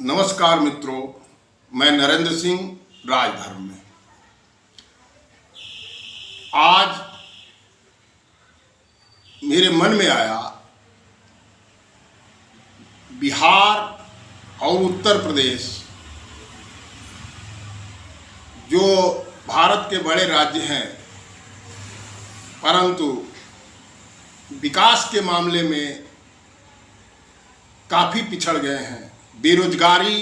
नमस्कार मित्रों, मैं नरेंद्र सिंह राजधर्म में। आज मेरे मन में आया बिहार और उत्तर प्रदेश जो भारत के बड़े राज्य हैं, परंतु विकास के मामले में काफ़ी पिछड़ गए हैं। बेरोजगारी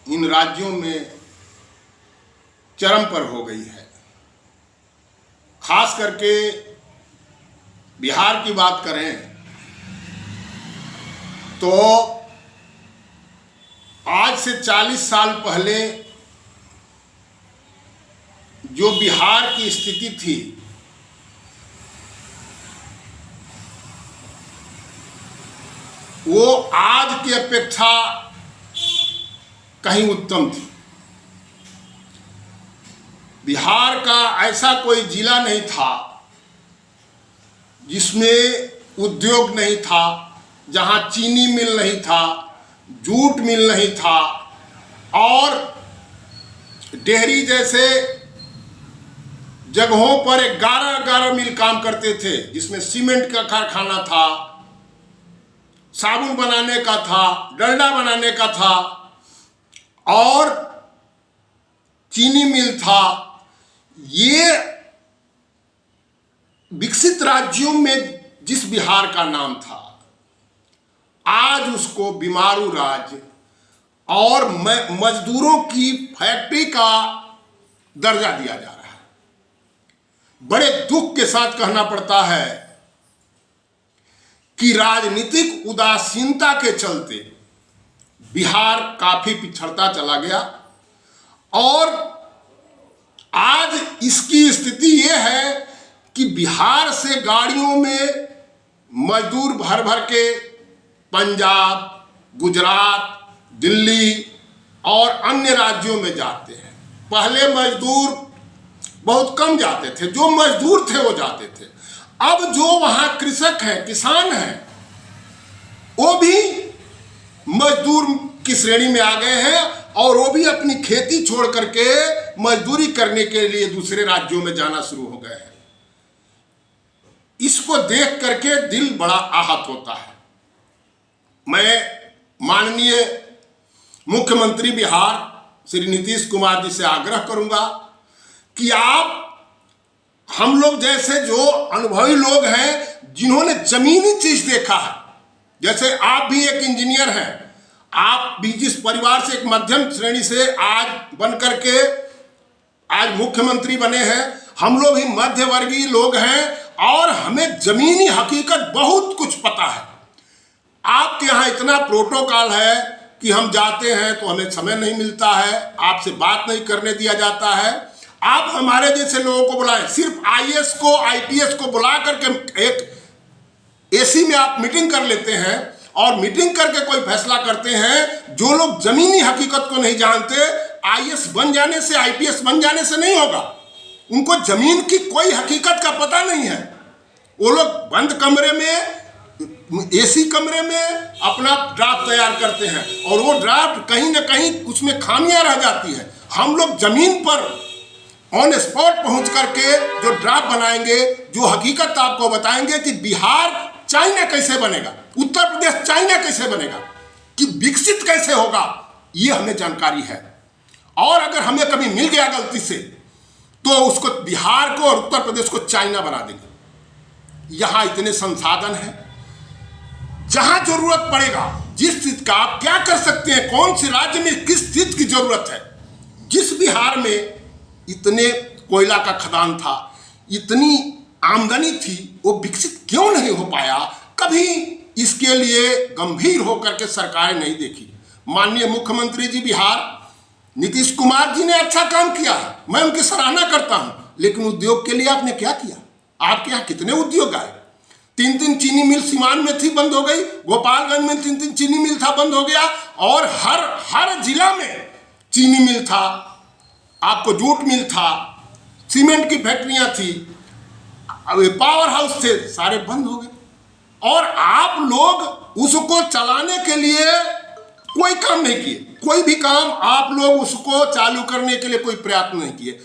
इन राज्यों में चरम पर हो गई है। खास करके बिहार की बात करें तो आज से 40 साल पहले जो बिहार की स्थिति थी वो आज की अपेक्षा कहीं उत्तम थी। बिहार का ऐसा कोई जिला नहीं था जिसमें उद्योग नहीं था, जहां चीनी मिल नहीं था, जूट मिल नहीं था और डेहरी जैसे जगहों पर 11 मिल काम करते थे, जिसमें सीमेंट का कारखाना था, साबुन बनाने का था, डलडा बनाने का था और चीनी मिल था। ये विकसित राज्यों में जिस बिहार का नाम था, आज उसको बीमारू राज्य और मजदूरों की फैक्ट्री का दर्जा दिया जा रहा है। बड़े दुख के साथ कहना पड़ता है कि राजनीतिक उदासीनता के चलते बिहार काफी पिछड़ता चला गया और आज इसकी स्थिति यह है कि बिहार से गाड़ियों में मजदूर भर भर के पंजाब, गुजरात, दिल्ली और अन्य राज्यों में जाते हैं। पहले मजदूर बहुत कम जाते थे, जो मजदूर थे वो जाते थे। अब जो वहां कृषक हैं, किसान हैं, वो भी मजदूर की श्रेणी में आ गए हैं और वो भी अपनी खेती छोड़ करके मजदूरी करने के लिए दूसरे राज्यों में जाना शुरू हो गए हैं। इसको देख करके दिल बड़ा आहत होता है। मैं माननीय मुख्यमंत्री बिहार श्री नीतीश कुमार जी से आग्रह करूंगा कि आप हम लोग जैसे जो अनुभवी लोग हैं, जिन्होंने जमीनी चीज देखा है, जैसे आप भी एक इंजीनियर हैं, आप भी जिस परिवार से एक मध्यम श्रेणी से आज बन करके आज मुख्यमंत्री बने हैं, हम लोग भी मध्यवर्गीय लोग हैं और हमें जमीनी हकीकत बहुत कुछ पता है। आपके यहाँ इतना प्रोटोकॉल है कि हम जाते हैं तो हमें समय नहीं मिलता है, आपसे बात नहीं करने दिया जाता है। आप हमारे जैसे लोगों को बुलाएं, सिर्फ आईएएस को, आईपीएस को बुला करके एक एसी में आप मीटिंग कर लेते हैं और मीटिंग करके कोई फैसला करते हैं। जो लोग जमीनी हकीकत को नहीं जानते, आईएएस बन जाने से, आईपीएस बन जाने से नहीं होगा। उनको जमीन की कोई हकीकत का पता नहीं है। वो लोग बंद कमरे में, एसी कमरे में अपना ड्राफ्ट तैयार करते हैं और वो ड्राफ्ट कहीं ना कहीं उसमें खामियां रह जाती है। हम लोग जमीन पर ऑन स्पॉट पहुंच करके जो ड्राफ्ट बनाएंगे, जो हकीकत आपको बताएंगे कि बिहार चाइना कैसे बनेगा, उत्तर प्रदेश चाइना कैसे बनेगा, कि विकसित कैसे होगा, ये हमें जानकारी है। और अगर हमें कभी मिल गया गलती से तो उसको, बिहार को और उत्तर प्रदेश को चाइना बना देंगे। यहां इतने संसाधन हैं, जहां जरूरत पड़ेगा, जिस चीज का आप क्या कर सकते हैं, कौन से राज्य में किस चीज की जरूरत है। जिस बिहार में इतने कोयला का खदान था, इतनी आमदनी थी, वो विकसित क्यों नहीं हो पाया? कभी इसके लिए गंभीर होकर के सरकारें नहीं देखी। माननीय मुख्यमंत्री जी बिहार नीतीश कुमार जी ने अच्छा काम किया है, मैं उनकी सराहना करता हूं, लेकिन उद्योग के लिए आपने क्या किया? आपके यहाँ कितने उद्योग आए? 3 चीनी मिल सीमान में थी, बंद हो गई। गोपालगंज में 3 चीनी मिल था, बंद हो गया। और हर जिला में चीनी मिल था, आपको जूट मिल था, सीमेंट की फैक्ट्रियां थी, पावर हाउस थे, सारे बंद हो गए। और आप लोग उसको चलाने के लिए कोई काम नहीं किए, कोई भी काम आप लोग उसको चालू करने के लिए कोई प्रयत्न नहीं किए।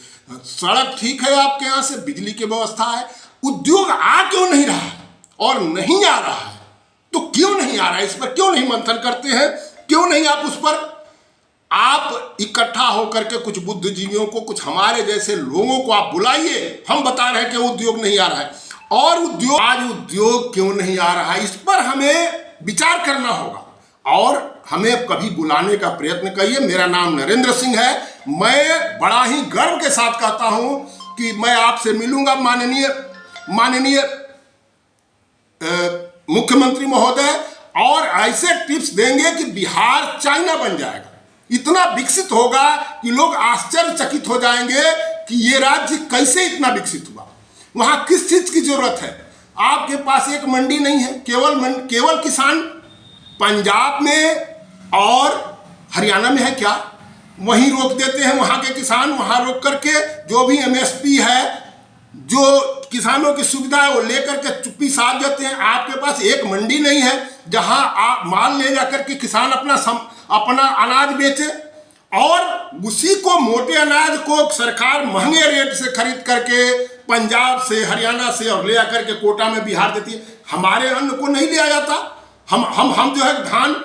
सड़क ठीक है आपके यहाँ से, बिजली की व्यवस्था है, उद्योग आ क्यों नहीं रहा है? और नहीं आ रहा है तो क्यों नहीं आ रहा है? इस पर क्यों नहीं मंथन करते हैं? क्यों नहीं आप उस पर आप इकट्ठा होकर के कुछ बुद्धिजीवियों को, कुछ हमारे जैसे लोगों को आप बुलाइए। हम बता रहे हैं कि उद्योग नहीं आ रहा है, और उद्योग आज उद्योग क्यों नहीं आ रहा है, इस पर हमें विचार करना होगा और हमें कभी बुलाने का प्रयत्न करिए। मेरा नाम नरेंद्र सिंह है। मैं बड़ा ही गर्व के साथ कहता हूं कि मैं आपसे मिलूंगा माननीय मुख्यमंत्री महोदय, और ऐसे टिप्स देंगे कि बिहार चाइना बन जाएगा, इतना विकसित होगा कि लोग आश्चर्यचकित हो जाएंगे कि ये राज्य कैसे इतना विकसित हुआ। वहां किस चीज की जरूरत है? आपके पास एक मंडी नहीं है, केवल किसान पंजाब में और हरियाणा में है क्या, वहीं रोक देते हैं वहां के किसान, वहां रोक करके जो भी एमएसपी है, जो किसानों की सुविधा है, वो लेकर के चुप्पी साध जाते हैं। आपके पास एक मंडी नहीं है जहां आप माल ले जाकर के किसान अपना अनाज बेचे, और उसी को मोटे अनाज को सरकार महंगे रेट से खरीद करके पंजाब से, हरियाणा से और ले आकर के कोटा में बिहार देती है। हमारे अन्न को नहीं लिया जाता। हम जो है धान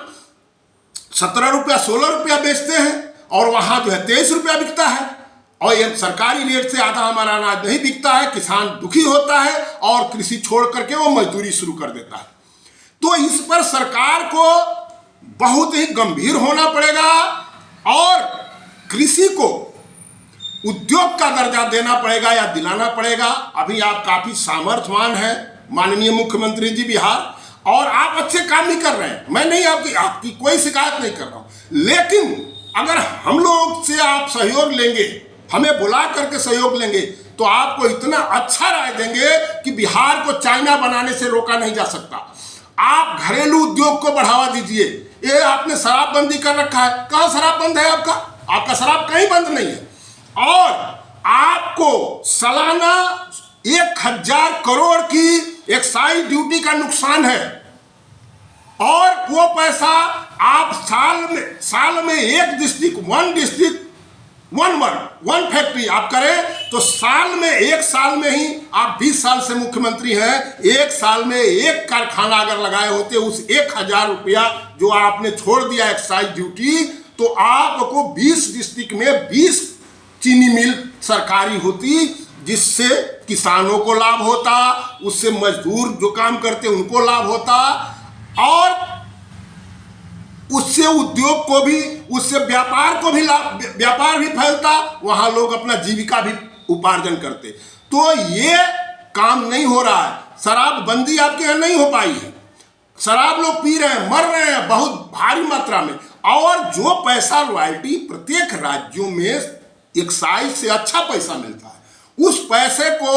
17 रुपया 16 रुपया बेचते हैं और वहां जो है 23 रुपया बिकता है, और ये सरकारी रेट से आधा हमारा अनाज नहीं बिकता है। किसान दुखी होता है और कृषि छोड़ करके वो मजदूरी शुरू कर देता है। तो इस पर सरकार को बहुत ही गंभीर होना पड़ेगा और कृषि को उद्योग का दर्जा देना पड़ेगा या दिलाना पड़ेगा। अभी आप काफी सामर्थ्यवान हैं माननीय मुख्यमंत्री जी बिहार, और आप अच्छे काम भी कर रहे हैं। मैं नहीं आपकी कोई शिकायत नहीं कर रहा हूं, लेकिन अगर हम लोग से आप सहयोग लेंगे, हमें बुला करके सहयोग लेंगे, तो आपको इतना अच्छा राय देंगे कि बिहार को चाइना बनाने से रोका नहीं जा सकता। आप घरेलू उद्योग को बढ़ावा दीजिए। ये आपने शराबबंदी कर रखा है, कहाँ शराब बंद है? आपका शराब कहीं बंद नहीं है। और आपको सालाना 1000 करोड़ की एक्साइज ड्यूटी का नुकसान है, और वो पैसा आप साल में एक डिस्ट्रिक्ट वन फैक्ट्री आप करें तो एक साल में ही आप 20 साल से मुख्यमंत्री हैं, एक साल में एक कारखाना अगर लगाए होते, उस 1000 रुपया जो आपने छोड़ दिया एक्साइज ड्यूटी, तो आपको 20 डिस्ट्रिक्ट में 20 चीनी मिल सरकारी होती, जिससे किसानों को लाभ होता, उससे मजदूर जो काम करते उनको लाभ होता, और उससे उद्योग को भी, उससे व्यापार भी फैलता, वहां लोग अपना जीविका भी उपार्जन करते। तो ये काम नहीं हो रहा है। शराबबंदी आपके यहाँ नहीं हो पाई है, शराब लोग पी रहे हैं, मर रहे हैं बहुत भारी मात्रा में, और जो पैसा रॉयल्टी प्रत्येक राज्यों में एक्साइज से अच्छा पैसा मिलता है, उस पैसे को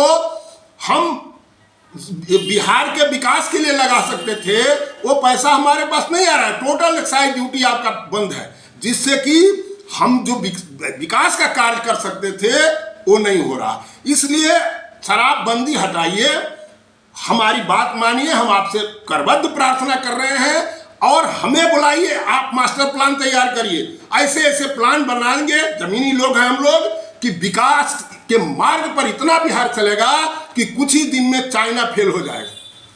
हम बिहार के विकास के लिए लगा सकते थे। वो पैसा हमारे पास नहीं आ रहा है। टोटल एक्साइज ड्यूटी आपका बंद है, जिससे कि हम जो विकास का कार्य कर सकते थे वो नहीं हो रहा। इसलिए शराबबंदी हटाइए, हमारी बात मानिए, हम आपसे करबद्ध प्रार्थना कर रहे हैं, और हमें बुलाइए, आप मास्टर प्लान तैयार करिए। ऐसे प्लान बनाएंगे, जमीनी लोग हैं हम लोग, कि विकास के मार्ग पर इतना बिहार चलेगा कि कुछ ही दिन में चाइना फेल हो जाएगा।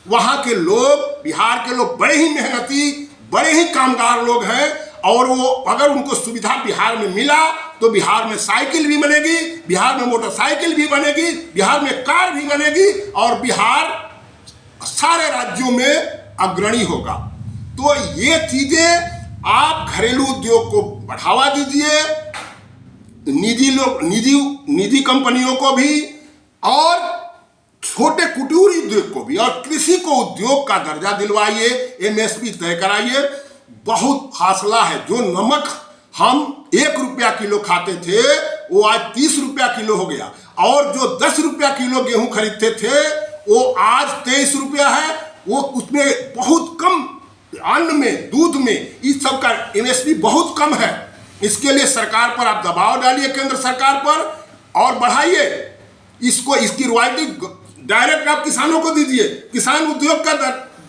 वहां के लोग, बिहार के लोग बड़े ही मेहनती, बड़े ही कामगार लोग हैं, और वो अगर उनको सुविधा बिहार में मिला तो बिहार में साइकिल भी बनेगी, बिहार में मोटरसाइकिल भी बनेगी, बिहार में कार भी बनेगी, और बिहार सारे राज्यों में अग्रणी होगा। तो ये चीजें आप घरेलू उद्योग को बढ़ावा दीजिए, निजी कंपनियों को भी, और छोटे कुटीर उद्योग को भी, और कृषि को उद्योग का दर्जा दिलवाइए, एमएसपी तय कराइए। बहुत फासला है। जो नमक हम 1 रुपया किलो खाते थे वो आज 30 रुपया किलो हो गया, और जो 10 रुपया किलो गेहूं खरीदते थे वो आज 23 रुपया है। वो उसमें बहुत कम, अन्न में, दूध में, इस सब का एमएसपी बहुत कम है। इसके लिए सरकार पर आप दबाव डालिए, केंद्र सरकार पर, और बढ़ाइए इसको। इसकी रॉयल्टी डायरेक्ट आप किसानों को दीजिए। किसान उद्योग का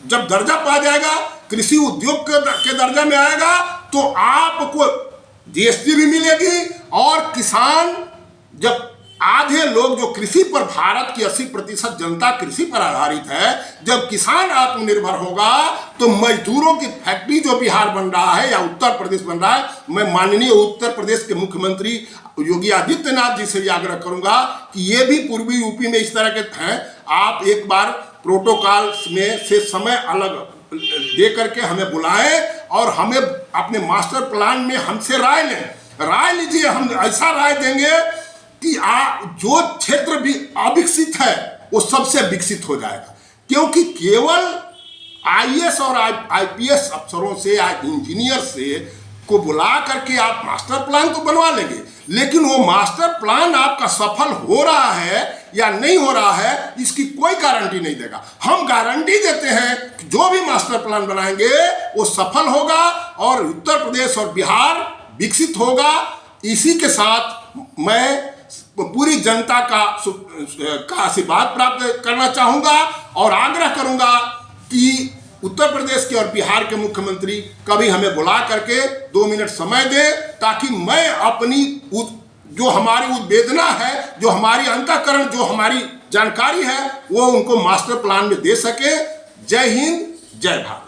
जब दर्जा पा जाएगा, कृषि उद्योग के दर्जा में आएगा, तो आपको जीएसटी भी मिलेगी, और किसान, जब आधे लोग जो कृषि पर, भारत की 80% जनता कृषि पर आधारित है, जब किसान आत्मनिर्भर होगा तो मजदूरों की फैक्ट्री जो बिहार बन रहा है या उत्तर प्रदेश बन रहा है, मैं माननीय उत्तर प्रदेश के मुख्यमंत्री योगी आदित्यनाथ जी से ये आग्रह करूंगा कि ये भी पूर्वी यूपी में इस तरह के हैं, आप एक बार प्रोटोकॉल में से समय अलग दे करके हमें बुलाएं और हमें अपने मास्टर प्लान में हमसे राय लें, राय लीजिए। हम ऐसा राय देंगे कि जो क्षेत्र भी अविकसित है वो सबसे विकसित हो जाएगा, क्योंकि केवल आईएएस और आईपीएस अफसरों से या इंजीनियर से को बुला करके आप मास्टर प्लान तो बनवा लेंगे, लेकिन वो मास्टर प्लान आपका सफल हो रहा है या नहीं हो रहा है इसकी कोई गारंटी नहीं देगा। हम गारंटी देते हैं कि जो भी मास्टर प्लान बनाएंगे वो सफल होगा और उत्तर प्रदेश और बिहार विकसित होगा। इसी के साथ मैं पूरी जनता का आशीर्वाद प्राप्त करना चाहूँगा और आग्रह करूँगा कि उत्तर प्रदेश के और बिहार के मुख्यमंत्री कभी हमें बुला करके 2 मिनट समय दे, ताकि मैं अपनी जो हमारी उद्वेदना है, जो हमारी अंतःकरण, जो हमारी जानकारी है, वो उनको मास्टर प्लान में दे सके। जय हिंद, जय भारत।